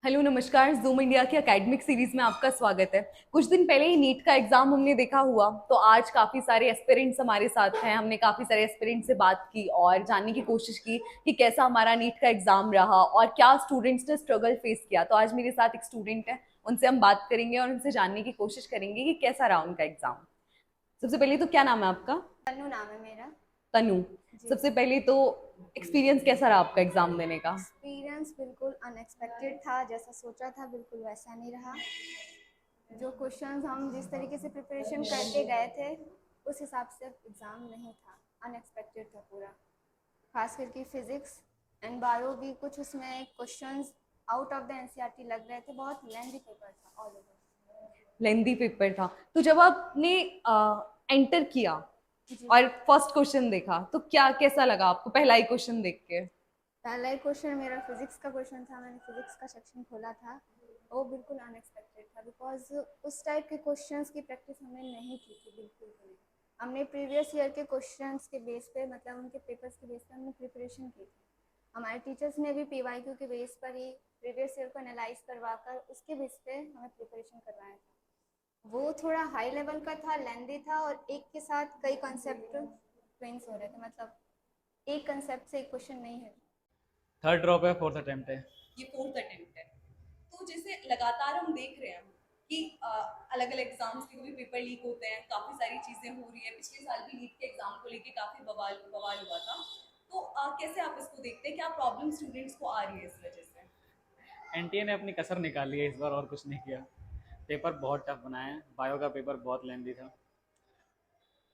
Hello नमस्कार। Zoom India की academic series में आपका स्वागत है। कुछ दिन पहले ही नीट का एग्जाम हमने देखा हुआ, तो आज काफी सारे एस्पिरेंट्स हमारे साथ हैं। हमने काफी सारे एस्पिरेंट्स से बात की और जानने की कोशिश की कि कैसा हमारा नीट का एग्जाम रहा और क्या स्टूडेंट्स ने स्ट्रगल फेस किया। तो आज मेरे साथ एक स्टूडेंट है, उनसे हम बात करेंगे और उनसे जानने की कोशिश करेंगे कि कैसा रहा उनका एग्जाम। सबसे पहले तो क्या नाम है आपका? तन्नू नाम है मेरा। तनु। जी। सबसे पहले तो एक्सपीरियंस कैसा रहा आपका एग्जाम देने का? एक्सपीरियंस बिल्कुल अनएक्सपेक्टेड था, जैसा सोचा था बिल्कुल वैसा नहीं रहा। जो क्वेश्चंस हम जिस तरीके से प्रिपरेशन करके गए थे उस हिसाब से एग्ज़ाम नहीं था, अनएक्सपेक्टेड था पूरा। खास करके फिज़िक्स एंड बायो भी कुछ उसमें questions out of the NCERT लग रहे थे। बहुत लेंथी पेपर था ऑल ओवर। लेंदी पेपर था। तो जब आपने एंटर किया जी। और फर्स्ट क्वेश्चन देखा तो क्या कैसा लगा आपको पहला ही क्वेश्चन देख के? पहला ही क्वेश्चन मेरा फिजिक्स का क्वेश्चन था। मैंने फिजिक्स का सेक्शन खोला था, वो बिल्कुल अनएक्सपेक्टेड था बिकॉज उस टाइप के क्वेश्चंस की प्रैक्टिस हमने नहीं की थी, बिल्कुल भी नहीं। हमने प्रीवियस ईयर के क्वेश्चंस के बेस पे, मतलब उनके पेपर्स के बेस पे हमने प्रिपरेशन की थी। हमारे टीचर्स ने भी पीवाईक्यू के बेस पर ही प्रीवियस ईयर को एनालाइज करवा कर उसके बेस पे हमें प्रिपरेशन करवाया था। वो थोड़ा हाई लेवल का था, लेंदी था और एक के साथ कई कॉन्सेप्ट ट्विंस हो रहे थे, मतलब एक कंसेप्ट से एक क्वेश्चन नहीं है। थर्ड ड्रॉप है, फोर्थ अटेम्प्ट है। ये फोर्थ अटेम्प्ट है। तो जैसे लगातार हम देख रहे हैं कि अलग अलग एग्जाम्स के भी पेपर लीक होते हैं, काफी सारी चीजें हो रही है। पिछले साल भी नीट के एग्जाम को लेके काफी बवाल बवाल हुआ था। तो कैसे आप इसको देखते हैं? क्या प्रॉब्लम स्टूडेंट्स को आ रही है इस वजह से? एनटीए ने अपनी कसर निकाली है इस बार, और कुछ नहीं किया। पेपर बहुत टफ बनाया है। बायो का पेपर बहुत लेंदी था।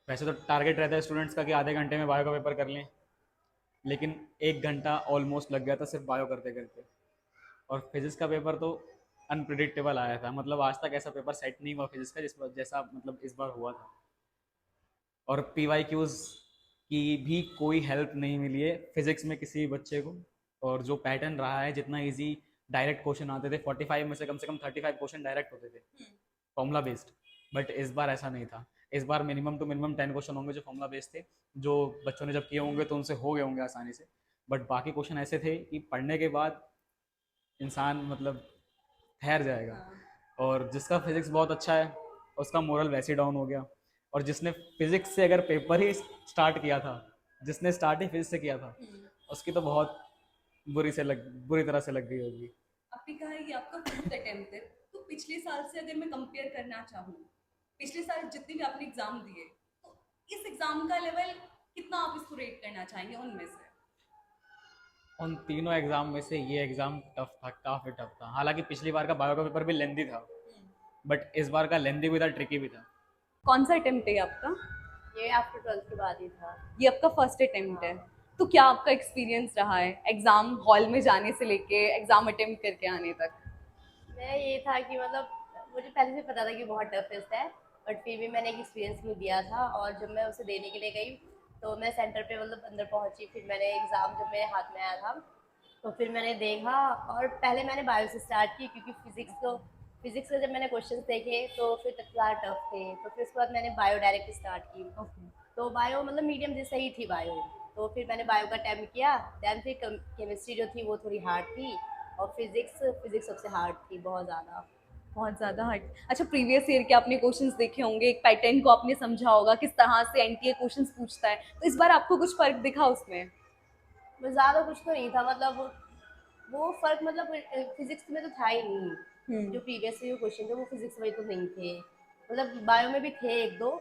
वैसे तो टारगेट रहता है स्टूडेंट्स का कि आधे घंटे में बायो का पेपर कर लें, लेकिन 1 घंटा ऑलमोस्ट लग गया था सिर्फ बायो करते करते। और फिजिक्स का पेपर तो अनप्रिडिक्टेबल आया था। मतलब आज तक ऐसा पेपर सेट नहीं हुआ फिजिक्स का जिस जैसा मतलब इस बार हुआ था। और पी वाई क्यूज़ की भी कोई हेल्प नहीं मिली है फिजिक्स में किसी भी बच्चे को। और जो पैटर्न रहा है, जितना इजी डायरेक्ट क्वेश्चन आते थे, 45 में से कम 35 क्वेश्चन डायरेक्ट होते थे, फॉर्मूला बेस्ड। बट इस बार ऐसा नहीं था। इस बार मिनिमम टू मिनिमम 10 क्वेश्चन होंगे जो फॉर्मूला बेस्ड थे, जो बच्चों ने जब किए होंगे तो उनसे हो गए होंगे आसानी से। बट बाकी क्वेश्चन ऐसे थे कि पढ़ने के बाद इंसान मतलब ठहर जाएगा। और जिसका फिजिक्स बहुत अच्छा है उसका मोरल वैसे ही डाउन हो गया। और जिसने फिजिक्स से अगर पेपर ही स्टार्ट किया था, जिसने स्टार्ट ही फिजिक्स से किया था, उसकी तो बहुत बुरी तरह से लग गई होगी। आपने कहा है कि आपका फोर्थ अटेम्प्ट है, तो पिछले साल से अगर मैं कंपेयर करना चाहूँ, पिछले साल जितने भी आपने एग्जाम दिए, तो इस एग्जाम का लेवल कितना आप इसको रेट करना चाहेंगे उनमें से? उन तीनों एग्जाम में से ये एग्जाम टफ था, काफ़ी टफ था। हालांकि पिछली बार का बायो का पेपर भी लेंदी था, बट इस बार का लेंदी भी था, ट्रिकी भी था। कौन सा अटेम्प्ट है आपका? ये आफ्टर 12th के बाद ही था। ये आपका फर्स्ट अटेम्प्ट है। हाँ। तो क्या आपका एक्सपीरियंस रहा है एग्जाम हॉल में जाने से लेके एग्जाम अटेम्प्ट करके आने तक? मैं ये था कि मतलब मुझे पहले से पता था कि बहुत टफ टेस्ट है, बट फिर भी मैंने एक एक्सपीरियंस में दिया था। और जब मैं उसे देने के लिए गई तो मैं सेंटर पे मतलब अंदर पहुंची, फिर मैंने एग्ज़ाम जब मेरे हाथ में आया था तो फिर मैंने देखा। और पहले मैंने बायो से स्टार्ट की क्योंकि फिजिक्स के जब मैंने क्वेश्चंस देखे तो फिर तक ज़्यादा टफ थे, तो फिर उसके बाद मैंने बायो डायरेक्ट स्टार्ट की। ओके। तो बायो मतलब मीडियम जैसा ही थी बायो। तो फिर मैंने बायो का अटेम्प्ट किया। दैन फिर केमिस्ट्री जो थी वो थोड़ी हार्ड थी। और फिजिक्स फिजिक्स सबसे हार्ड थी, बहुत ज़्यादा। बहुत ज्यादा हट। अच्छा, प्रीवियस ईयर के आपने क्वेश्चंस देखे होंगे, एक पैटर्न को आपने समझा होगा किस तरह से एनटीए क्वेश्चंस पूछता है, तो इस बार आपको कुछ फर्क दिखा उसमें? बस ज़्यादा कुछ तो नहीं था, मतलब वो फ़र्क मतलब फिजिक्स में तो था ही नहीं। हम्म। जो प्रीवियस जो क्वेश्चन थे वो फिजिक्स में तो नहीं थे। मतलब बायो में भी थे एक दो,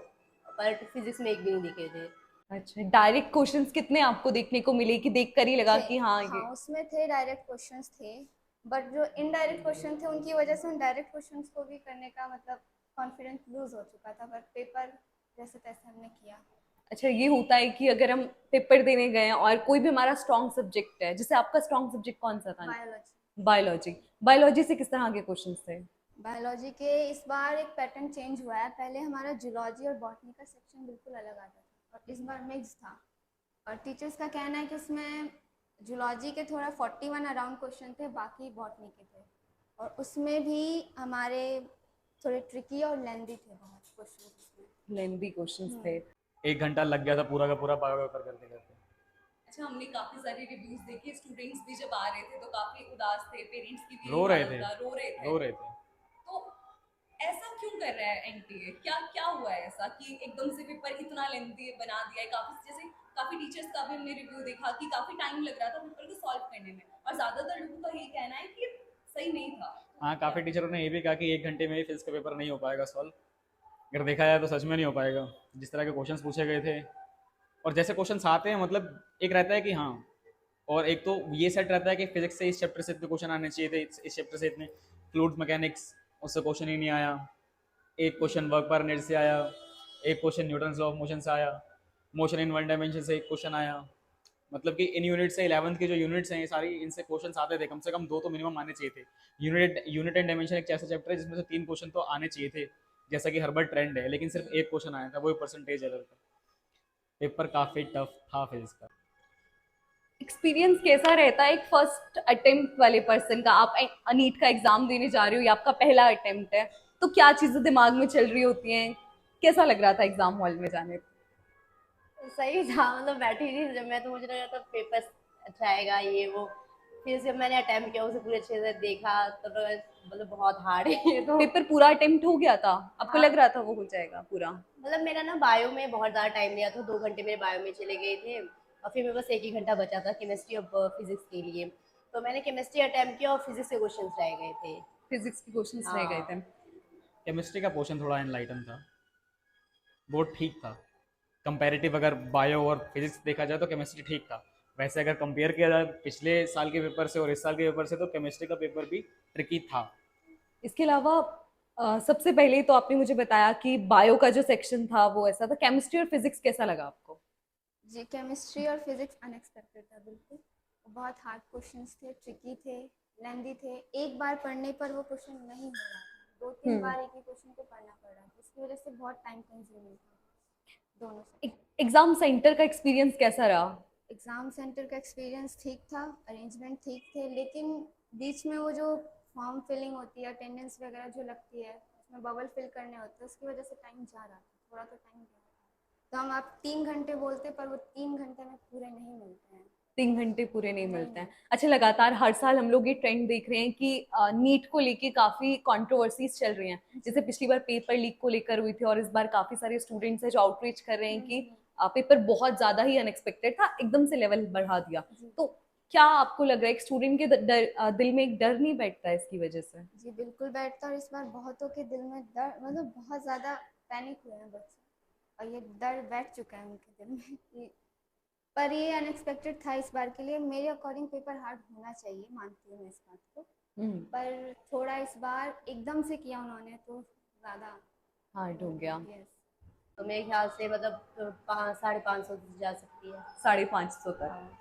बट फिजिक्स में एक भी नहीं दिखे थे। अच्छा, डायरेक्ट क्वेश्चंस कितने आपको देखने को मिले कि देख कर ही लगा थे। कि हाँ हाँ, ये? उसमें थे डायरेक्ट क्वेश्चंस थे, बट जो इनडायरेक्ट क्वेश्चन थे उनकी वजह से उन डायरेक्ट क्वेश्चंस को भी करने का मतलब कॉन्फिडेंस लूज हो चुका था, बट पेपर जैसे तैसे हमने किया। अच्छा, ये होता है कि अगर हम पेपर देने गए हैं और कोई भी हमारा स्ट्रॉन्ग सब्जेक्ट है, जैसे आपका स्ट्रॉन्ग सब्जेक्ट कौन सा था? बायोलॉजी। बायोलॉजी। बायोलॉजी से किस तरह के क्वेश्चंस थे? बायोलॉजी के इस बार एक पैटर्न चेंज हुआ है। पहले हमारा जूलॉजी और बॉटनी का सेक्शन बिल्कुल अलग आता था और इस बार मिक्स था। और टीचर्स का कहना है कि उसमें जूलॉजी के थोड़ा 41 अराउंड क्वेश्चन थे, बाकी बॉटनी के थे। और उसमें भी हमारे थोड़े ट्रिकी और लेंदी थे बहुत क्वेश्चन उसमें। लेंदी क्वेश्चंस थे। 1 घंटा लग गया था पूरा का पूरा बायो पेपर करते करते। अच्छा, हमने काफी सारे रिव्यूज देखे, स्टूडेंट्स भी जब आ रहे थे तो काफी उदास थे, पेरेंट्स की भी रो रहे हालत थे था, रो रहे थे। रो रहे थे। तो ऐसा क्यों कर रहा है एनटीए? क्या क्या हुआ है ऐसा कि एकदम से पेपर इतना लेंथी बना दिया है? काफी जैसे काफी टीचर्स का भी हमने रिव्यू देखा कि काफी टाइम लग रहा था पेपर को सॉल्व करने में, और ज्यादातर लोगों का ये कहना है कि सही नहीं था। हाँ, काफ़ी टीचरों ने ये भी कहा कि 1 घंटे में ही फिजिक्स का पेपर नहीं हो पाएगा सॉल्व। अगर देखा जाए तो सच में नहीं हो पाएगा। जिस तरह के क्वेश्चंस पूछे गए थे और जैसे क्वेश्चंस आते हैं, मतलब एक रहता है कि हाँ, और एक तो ये सेट रहता है कि फिजिक्स से इस चैप्टर से इतने क्वेश्चन आने चाहिए थे, इस चैप्टर से इतने। फ्लूइड मैकेनिक्स, उससे क्वेश्चन ही नहीं आया। एक क्वेश्चन वर्क पर नेट से आया, एक question Newton law of motion से आया, मोशन इन वन डायमेंशन से एक क्वेश्चन आया। मतलब कि इन यूनिट से 11th की जो यूनिट्स हैं ये सारी, इनसे क्वेश्चन आते थे, कम से कम 2 तो मिनिमम आने चाहिए थे। यूनिट एंड डायमेंशन एक ऐसा चैप्टर है जिसमें से 3 क्वेश्चन तो आने चाहिए थे, जैसा कि हर्बर्ट ट्रेंड है, लेकिन सिर्फ एक क्वेश्चन आया था, वो परसेंटेज एरर का। पेपर काफ़ी टफ था फिजिक्स का। एक्सपीरियंस कैसा रहता है एक फर्स्ट अटेम्प्ट वाले पर्सन का? आप नीट का एग्जाम देने जा रहे हो, ये आपका पहला अटेम्प्ट है, तो क्या चीजें दिमाग में चल रही होती हैं? कैसा लग रहा था एग्जाम हॉल में जाने पे? सही था, मतलब बैठी थी जब मैं, तो मुझे लगा था पेपर अच्छा आएगा ये वो। फिर जब मैंने अटेम्प्ट किया उसे पूरे अच्छे से देखा तो लगा, मतलब बहुत हार्ड है ये तो। पेपर पूरा अटेम्प्ट हो गया था? आपको हाँ, लग रहा था वो हो जाएगा पूरा? मतलब मेरा ना बायो में बहुत ज़्यादा टाइम लिया था, 2 घंटे मेरे बायो में चले गए थे, और फिर मेरे बस एक ही घंटा बचा था केमिस्ट्री और फिजिक्स के लिए। तो मैंने केमिस्ट्री अटेम्प्ट किया और फिजिक्स के क्वेश्चन रह गए थे। फिजिक्स के क्वेश्चंस रह गए थे। हाँ। केमिस्ट्री का पोर्शन थोड़ा एनलाइटन था, वो ठीक था। कंपैरेटिव अगर बायो और फिजिक्स देखा जाए तो केमिस्ट्री ठीक था। वैसे अगर कंपेयर किया जाए पिछले साल के पेपर से और इस साल के पेपर से, तो केमिस्ट्री का पेपर भी ट्रिकी था। इसके अलावा सबसे पहले तो आपने मुझे बताया कि बायो का जो सेक्शन था वो ऐसा था। केमिस्ट्री और फिजिक्स कैसा लगा आपको? जी, केमिस्ट्री और फिजिक्स अनएक्सपेक्टेड था बिल्कुल। बहुत हार्ड क्वेश्चंस थे, ट्रिकी थे, लेंदी थे। एक बार पढ़ने पर वो क्वेश्चन नहीं हो रहा था, 2-3 बार एक ही क्वेश्चन को पढ़ना पड़ रहा था, इसकी वजह से बहुत टाइम कंज्यूमिंग था दोनों से। एग्जाम सेंटर का एक्सपीरियंस कैसा रहा? एग्ज़ाम सेंटर का एक्सपीरियंस ठीक था, अरेंजमेंट ठीक थे, लेकिन बीच में वो जो फॉर्म फिलिंग होती है, अटेंडेंस वगैरह जो लगती है, उसमें बबल फिल करने होते हैं, उसकी वजह से टाइम जा रहा था, थोड़ा तो टाइम गया था। तो हम आप 3 घंटे बोलते, पर वो 3 घंटे में पूरे नहीं मिलते हैं। 3 घंटे पूरे नहीं मिलते हैं? नहीं। अच्छा, लगातार हर साल हम लोग ये ट्रेंड देख रहे हैं कि नीट को लेके काफी कंट्रोवर्सीज चल रही हैं। जैसे पिछली बार पेपर लीक को लेकर हुई थी, और इस बार काफी सारे स्टूडेंट्स हैं जो आउटरीच कर रहे हैं कि पेपर बहुत ज्यादा ही अनएक्सपेक्टेड था, एकदम से लेवल बढ़ा दिया। जी। तो क्या आपको लग रहा है एक स्टूडेंट के दिल में एक डर नहीं बैठता है इसकी वजह से? जी, बिल्कुल बैठता, और इस बार बहुतों के दिल में डर, मतलब बहुत ज़्यादा पैनिक हुए हैं बच्चे, और ये डर बैठ चुका है उनके दिल में कि, पर ये अनएक्सपेक्टेड था इस बार के लिए। मेरे अकॉर्डिंग पेपर हार्ड होना चाहिए, मानती हूँ मैं इस बात को, पर थोड़ा इस बार एकदम से किया उन्होंने तो ज़्यादा हार्ड हो गया। यस। तो मेरे ख्याल से मतलब 500-550 जा सकती है। 550 तक? हाँ।